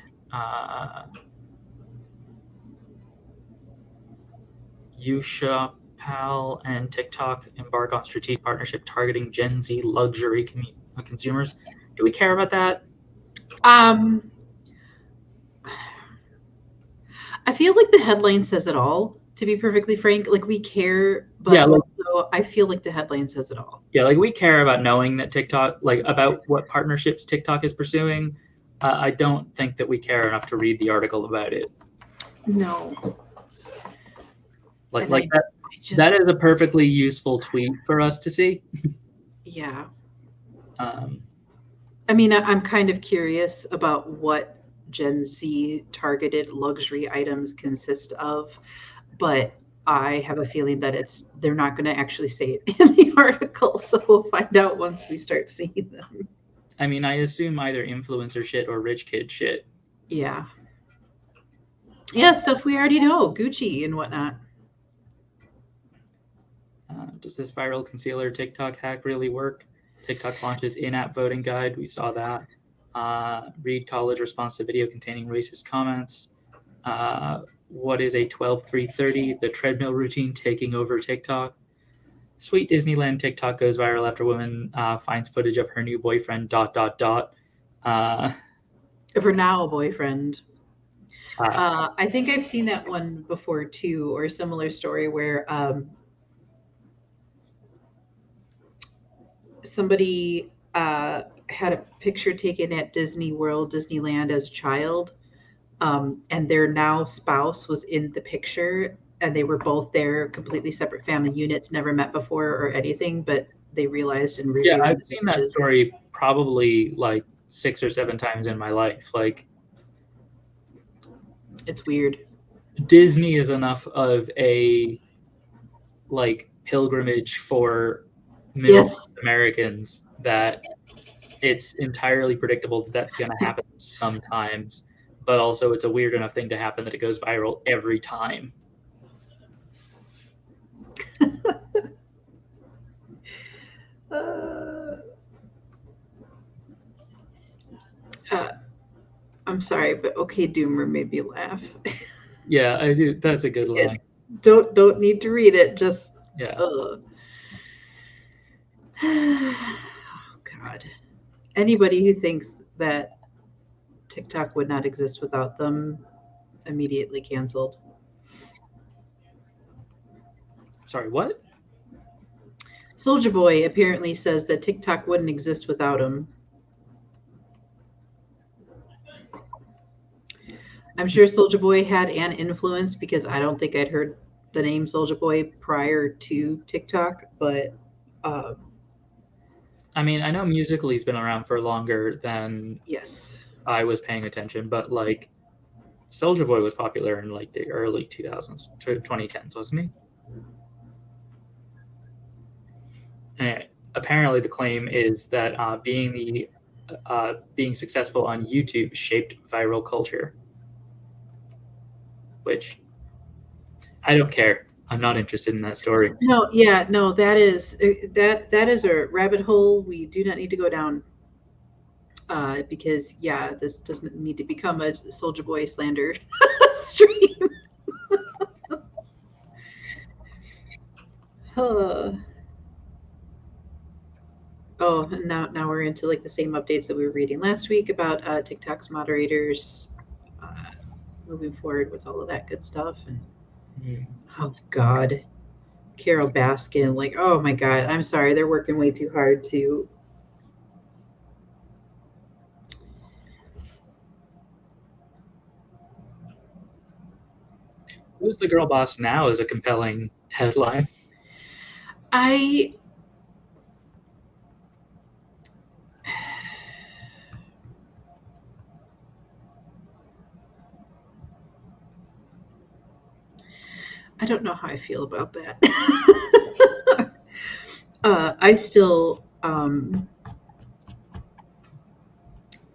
Pal and TikTok embark on strategic partnership targeting Gen Z luxury consumers. Do we care about that?
I feel like the headline says it all, to be perfectly frank. Like, we care, but
Yeah,
also I feel like the headline says it all.
Yeah, like we care about knowing that TikTok, like about what partnerships TikTok is pursuing. I don't think that we care enough to read the article about it.
No.
Like that. That is a perfectly useful tweet for us to see.
Yeah. I mean, I'm kind of curious about what Gen Z targeted luxury items consist of, but I have a feeling that they're not going to actually say it in the article, so we'll find out once we start seeing them.
I mean, I assume either influencer shit or rich kid shit.
Yeah. Yeah, stuff we already know, Gucci and whatnot.
Does this viral concealer TikTok hack really work? TikTok launches in-app voting guide. We saw that. Read college response to video containing racist comments. What is a 12-3-30? The treadmill routine taking over TikTok. Sweet Disneyland TikTok goes viral after woman finds footage of her new boyfriend, Of her
now boyfriend. I think I've seen that one before too, or a similar story where somebody had a picture taken at Disneyland as a child, and their now spouse was in the picture, and they were both there, completely separate family units, never met before or anything, but they realized in reviewing
I've
the
seen that
images.
story probably like 6 or 7 times in my life. Like,
it's weird.
Disney is enough of a like pilgrimage for middle Americans that it's entirely predictable that that's going to happen sometimes, but also it's a weird enough thing to happen that it goes viral every time.
I'm sorry, but okay, Doomer made me laugh.
Yeah, I do. That's a good line.
Don't need to read it. Just
yeah.
Oh God. Anybody who thinks that TikTok would not exist without them, immediately canceled.
Sorry, what?
Soulja Boy apparently says that TikTok wouldn't exist without him. I'm sure Soulja Boy had an influence because I don't think I'd heard the name Soulja Boy prior to TikTok, but
I mean, I know musically's been around for longer than
yes,
I was paying attention, but like Soulja Boy was popular in like the early 2000s, 2010s, wasn't he? And apparently, the claim is that being successful on YouTube shaped viral culture, which I don't care. I'm not interested in that story.
No, that is a rabbit hole we do not need to go down. Because this doesn't need to become a Soulja Boy slander stream. Oh, and now we're into like the same updates that we were reading last week about TikTok's moderators moving forward with all of that good stuff. And oh God, Carol Baskin, like, oh my God, I'm sorry, they're working way too hard to.
Who's the girl boss now is a compelling headline.
I don't know how I feel about that. I still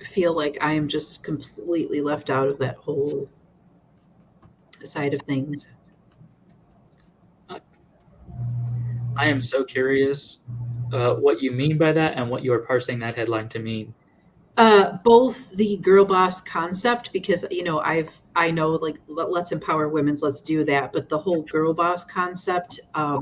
feel like I am just completely left out of that whole side of things.
I am so curious what you mean by that and what you are parsing that headline to mean.
Both the Girlboss concept, because I know like let's empower women, let's do that, but the whole Girlboss concept, I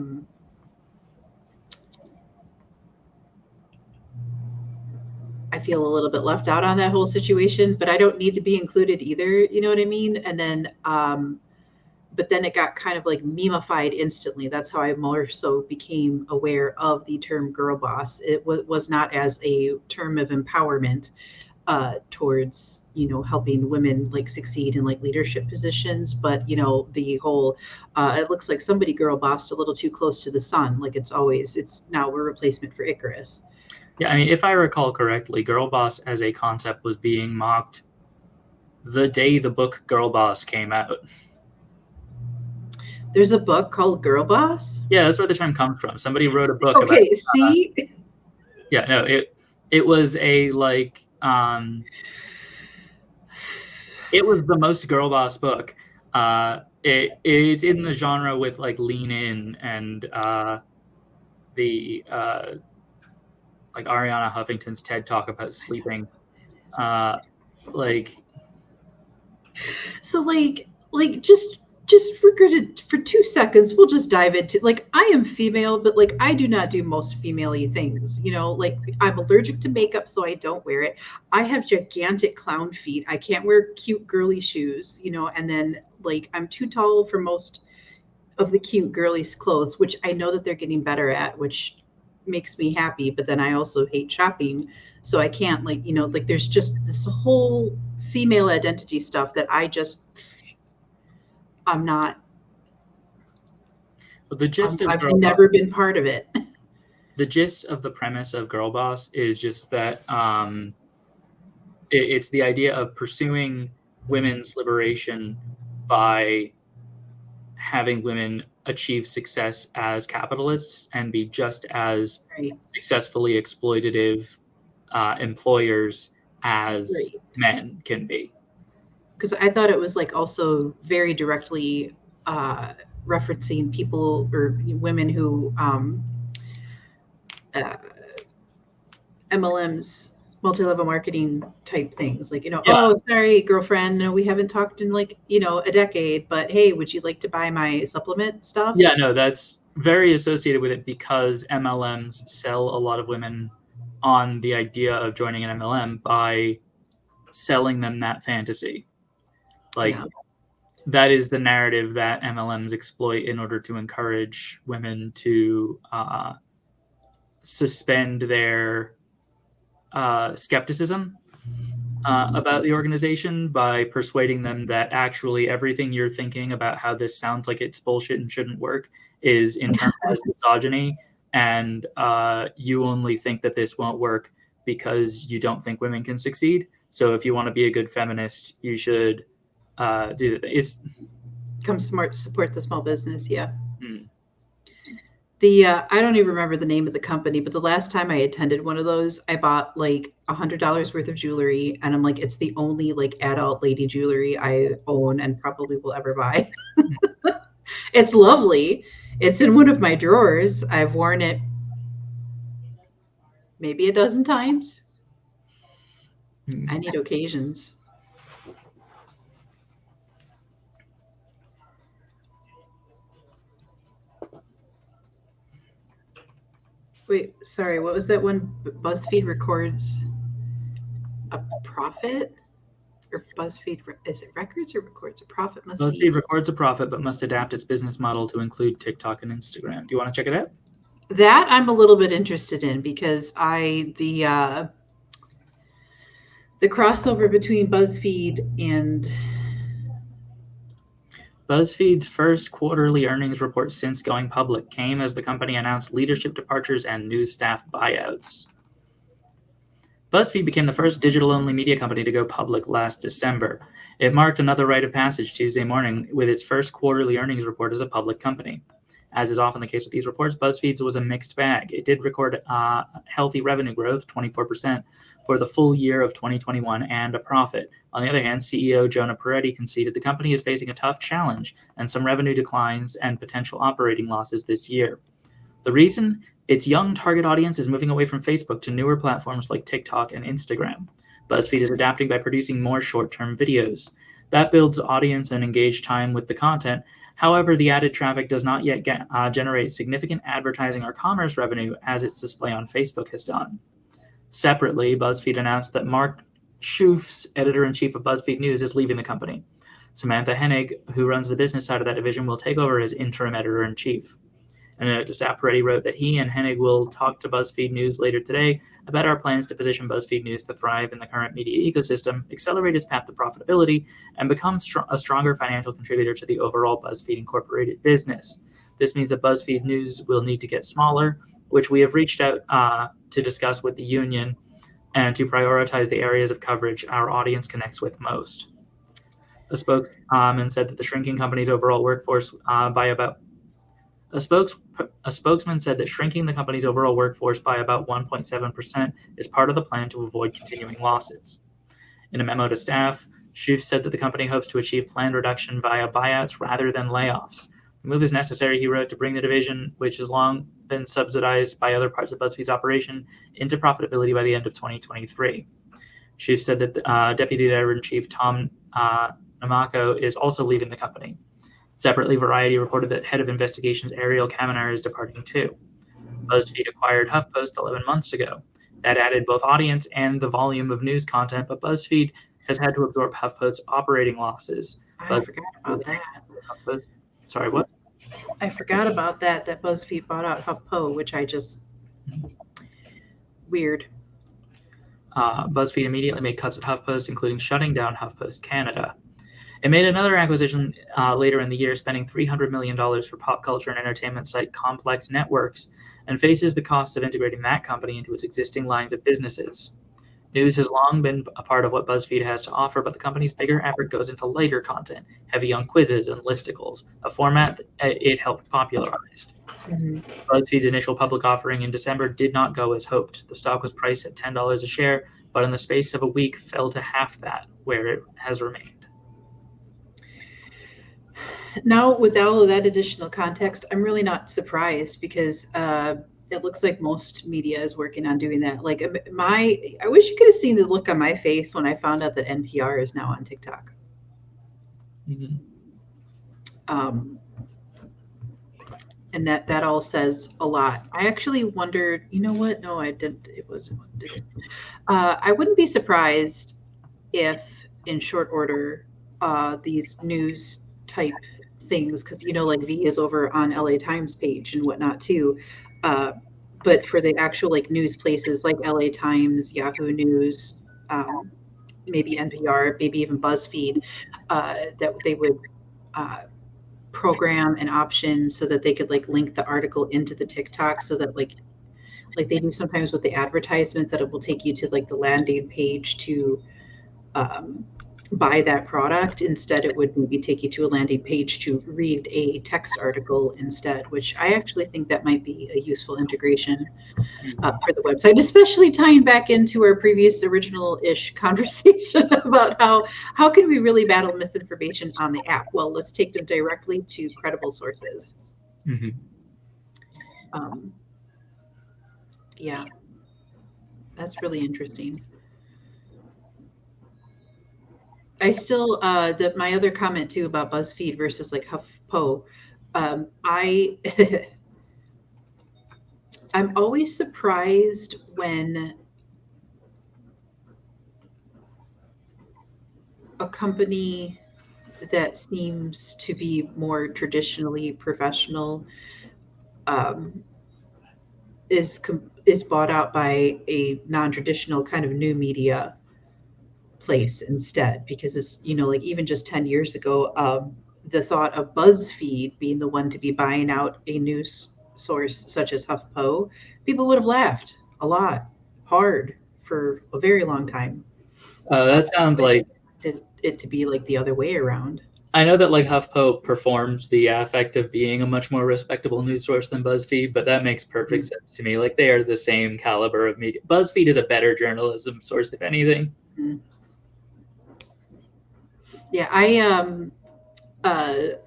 feel a little bit left out on that whole situation, but I don't need to be included either. You know what I mean? And then, but then it got kind of like memeified instantly. That's how I more so became aware of the term girl boss. It was not as a term of empowerment towards, helping women like succeed in like leadership positions, but the whole, it looks like somebody girl bossed a little too close to the sun. Like it's now a replacement for Icarus.
Yeah, I mean, if I recall correctly, Girlboss as a concept was being mocked the day the book Girlboss came out.
There's a book called Girlboss?
Yeah, that's where the term comes from. Somebody wrote a book
about... Okay, see?
Yeah, no, it was a, like, it was the most Girlboss book. It's in the genre with, like, Lean In and the... like Ariana Huffington's TED Talk about sleeping, like.
So like just for 2 seconds, we'll just dive into, like, I am female, but like I do not do most female-y things. Like I'm allergic to makeup, so I don't wear it. I have gigantic clown feet. I can't wear cute girly shoes. And then like I'm too tall for most of the cute girly clothes, which I know that they're getting better at, which makes me happy, but then I also hate shopping, so I can't like there's just this whole female identity stuff that I'm not
The gist of
I've
Girlboss,
never been part of it.
the gist of the premise of Girlboss is just that it's the idea of pursuing women's liberation by having women achieve success as capitalists and be just as
Right.
successfully exploitative employers as
Right.
men can be.
Because I thought it was like also very directly referencing people or women who uh, MLMs, multi-level marketing type things, like,
Yeah.
oh, sorry, girlfriend, no, we haven't talked in like, a decade, but hey, would you like to buy my supplement stuff?
Yeah, no, that's very associated with it because MLMs sell a lot of women on the idea of joining an MLM by selling them that fantasy. Like, that is the narrative that MLMs exploit in order to encourage women to suspend their skepticism about the organization by persuading them that actually everything you're thinking about how this sounds like it's bullshit and shouldn't work is internalized misogyny, and you only think that this won't work because you don't think women can succeed. So if you want to be a good feminist, you should do that. It's
Come support the small business. Yeah.
Hmm.
I don't even remember the name of the company, but the last time I attended one of those, I bought like $100 worth of jewelry, and I'm like, it's the only like adult lady jewelry I own and probably will ever buy. It's lovely. It's in one of my drawers. I've worn it maybe a dozen times. I need occasions. Wait, sorry, what was that one? Buzzfeed records a profit? Or Buzzfeed, is it records or records a profit? Must
BuzzFeed
be.
records a profit but must adapt its business model to include TikTok and Instagram. Do you want to check it out?
That I'm a little bit interested in because the crossover between Buzzfeed and
BuzzFeed's first quarterly earnings report since going public came as the company announced leadership departures and new staff buyouts. BuzzFeed became the first digital-only media company to go public last December. It marked another rite of passage Tuesday morning with its first quarterly earnings report as a public company. As is often the case with these reports, BuzzFeed's was a mixed bag. It did record healthy revenue growth, 24%, for the full year of 2021 and a profit. On the other hand, CEO Jonah Peretti conceded the company is facing a tough challenge and some revenue declines and potential operating losses this year. The reason? Its young target audience is moving away from Facebook to newer platforms like TikTok and Instagram. BuzzFeed is adapting by producing more short-term videos. That builds audience and engaged time with the content. However, the added traffic does not yet generate significant advertising or commerce revenue as its display on Facebook has done. Separately, BuzzFeed announced that Mark Schoofs, editor-in-chief of BuzzFeed News, is leaving the company. Samantha Hennig, who runs the business side of that division, will take over as interim editor-in-chief. And a note to staff, Peretti wrote that he and Hennig will talk to BuzzFeed News later today about our plans to position BuzzFeed News to thrive in the current media ecosystem, accelerate its path to profitability, and become a stronger financial contributor to the overall BuzzFeed Incorporated business. This means that BuzzFeed News will need to get smaller, which we have reached out to discuss with the union and to prioritize the areas of coverage our audience connects with most. A spokesman said that the shrinking company's overall workforce by about A spokesman said that shrinking the company's overall workforce by about 1.7% is part of the plan to avoid continuing losses. In a memo to staff, Schoofs said that the company hopes to achieve planned reduction via buyouts rather than layoffs. The move is necessary, he wrote, to bring the division, which has long been subsidized by other parts of BuzzFeed's operation, into profitability by the end of 2023. Schoofs said that Deputy Editor-in-Chief Tom Namako is also leaving the company. Separately, Variety reported that head of investigations Ariel Kamenar is departing too. BuzzFeed acquired HuffPost 11 months ago. That added both audience and the volume of news content, but BuzzFeed has had to absorb HuffPost's operating losses.
I forgot about that.
HuffPost, sorry, what?
I forgot about that BuzzFeed bought out HuffPo, which I just weird.
BuzzFeed immediately made cuts at HuffPost, including shutting down HuffPost Canada. It made another acquisition later in the year, spending $300 million for pop culture and entertainment site Complex Networks, and faces the costs of integrating that company into its existing lines of businesses. News has long been a part of what BuzzFeed has to offer, but the company's bigger effort goes into lighter content, heavy on quizzes and listicles, a format that it helped popularize.
Mhm.
BuzzFeed's initial public offering in December did not go as hoped. The stock was priced at $10 a share, but in the space of a week fell to half that, where it has remained.
Now, with all of that additional context, I'm really not surprised because it looks like most media is working on doing that. Like I wish you could have seen the look on my face when I found out that NPR is now on TikTok.
Mm-hmm.
And that all says a lot. I actually wondered, you know what? No, I didn't. It wasn't. I wouldn't be surprised if, in short order, these news type things, because like V is over on LA Times page and whatnot too. But for the actual like news places like LA Times, Yahoo News, maybe NPR, maybe even BuzzFeed, that they would program an option so that they could like link the article into the TikTok so that like they do sometimes with the advertisements, that it will take you to like the landing page to buy that product. Instead, it would maybe take you to a landing page to read a text article instead, which I actually think that might be a useful integration for the website, especially tying back into our previous original-ish conversation about how can we really battle misinformation on the app? Well, let's take them directly to credible sources.
Mm-hmm.
Yeah, that's really interesting. I still my other comment too about BuzzFeed versus like HuffPo. I I'm always surprised when a company that seems to be more traditionally professional is bought out by a non-traditional kind of new media place instead, because it's like even just 10 years ago, the thought of BuzzFeed being the one to be buying out a news source such as HuffPo, people would have laughed a lot, hard, for a very long time.
That sounds like
it to be like the other way around.
I know that like HuffPo performs the affect of being a much more respectable news source than BuzzFeed, but that makes perfect sense to me. Like they are the same caliber of media. BuzzFeed is a better journalism source, if anything.
Mm-hmm. Yeah,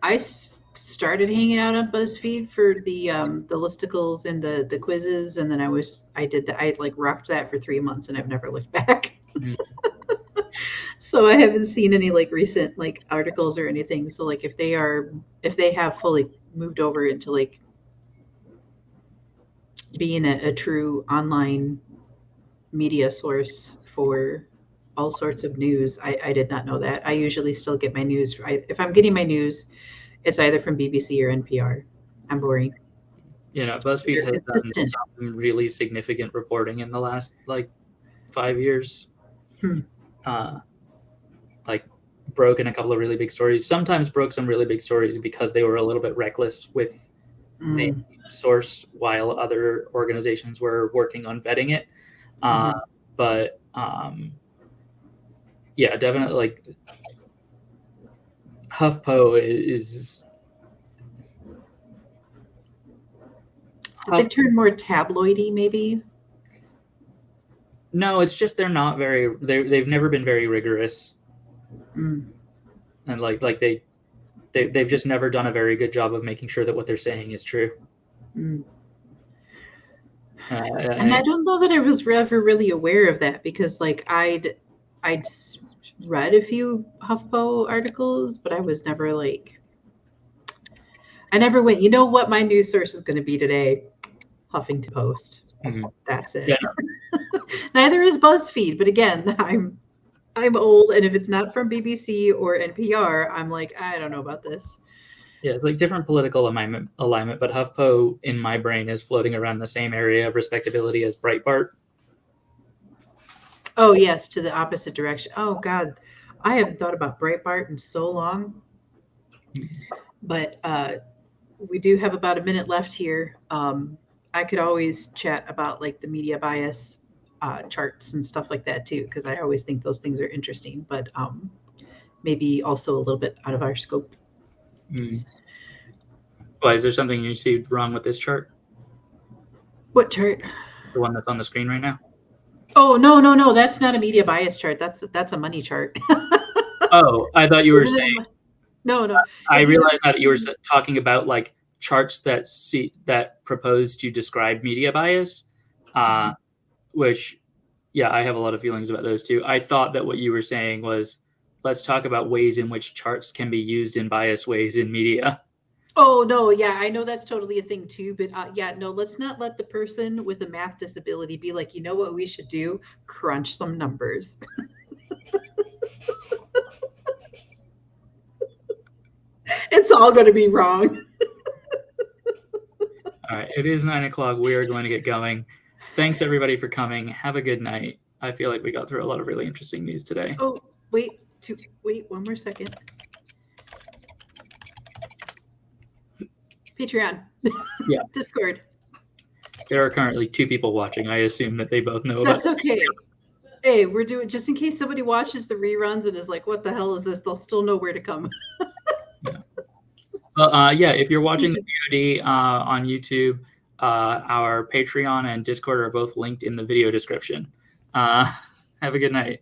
I started hanging out on BuzzFeed for the listicles and the quizzes, and then I like rocked that for 3 months, and I've never looked back.
Mm-hmm.
So I haven't seen any like recent like articles or anything. So like if they have fully moved over into like being a true online media source for all sorts of news, I did not know that. I usually still get my news. If I'm getting my news, it's either from BBC or NPR. I'm boring.
BuzzFeed has done some really significant reporting in the last like 5 years. Like broken a couple of really big stories. Sometimes broke some really big stories because they were a little bit reckless with the source while other organizations were working on vetting it. But yeah, definitely like HuffPo is.
Did they turn more tabloidy, maybe?
No, it's just they're not very. They've never been very rigorous, and like they've just never done a very good job of making sure that what they're saying is true.
And I don't know that I was ever really aware of that, because like I'd read a few HuffPo articles, but I was never like, I never went, you know what my news source is going to be today? Huffington Post. That's it. Yeah. Neither is BuzzFeed, but again, I'm old, and if it's not from BBC or NPR, I'm like, I don't know about this.
Yeah, it's like different political alignment, but HuffPo in my brain is floating around the same area of respectability as Breitbart.
Oh yes, to the opposite direction. Oh God, I haven't thought about Breitbart in so long, but we do have about a minute left here. I could always chat about like the media bias charts and stuff like that too, because I always think those things are interesting, but maybe also a little bit out of our scope.
Why, is there something you see wrong with this chart?
What chart?
The one that's on the screen right now?
Oh, no. That's not a media bias chart. That's a money chart.
Oh, I thought you were saying.
No.
I realized that you were talking about like charts that propose to describe media bias, which, yeah, I have a lot of feelings about those too. I thought that what you were saying was, let's talk about ways in which charts can be used in biased ways in media.
Oh, no, yeah, I know that's totally a thing too, but yeah, no, let's not let the person with a math disability be like, you know what we should do? Crunch some numbers. It's all going to be wrong.
All right, it is 9 o'clock. We are going to get going. Thanks everybody for coming. Have a good night. I feel like we got through a lot of really interesting news today.
Oh, wait, one more second. Patreon.
Yeah.
Discord.
There are currently 2 people watching. I assume that they both know
That's
about
okay. Hey, we're doing, just in case somebody watches the reruns and is like, what the hell is this? They'll still know where to come.
Yeah. Well, yeah, if you're watching the VOD on YouTube, our Patreon and Discord are both linked in the video description. Have a good night.